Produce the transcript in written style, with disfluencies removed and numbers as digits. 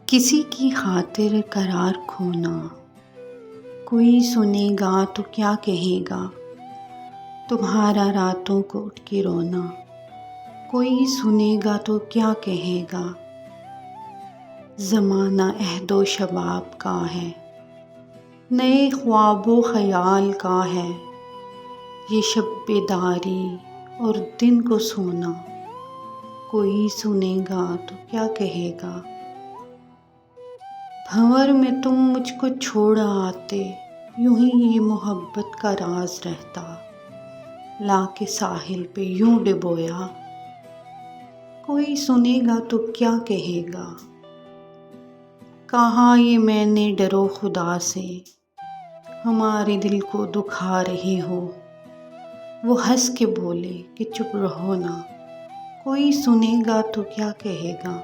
کسی کی خاطر قرار کھونا، کوئی سنے گا تو کیا کہے گا، تمہارا راتوں کو اٹھ کے رونا، کوئی سنے گا تو کیا کہے گا۔ زمانہ عہد و شباب کا ہے، نئے خواب و خیال کا ہے، یہ شب بیداری اور دن کو سونا، کوئی سنے گا تو کیا کہے گا۔ بھنور میں تم مجھ کو چھوڑ آتے، یوں ہی یہ محبت کا راز رہتا، لا کے ساحل پہ یوں ڈبویا، کوئی سنے گا تو کیا کہے گا۔ کہا یہ میں نے ڈرو خدا سے، ہمارے دل کو دکھا رہے ہو، وہ ہنس کے بولے کہ چپ رہو نا، کوئی سنے گا تو کیا کہے گا۔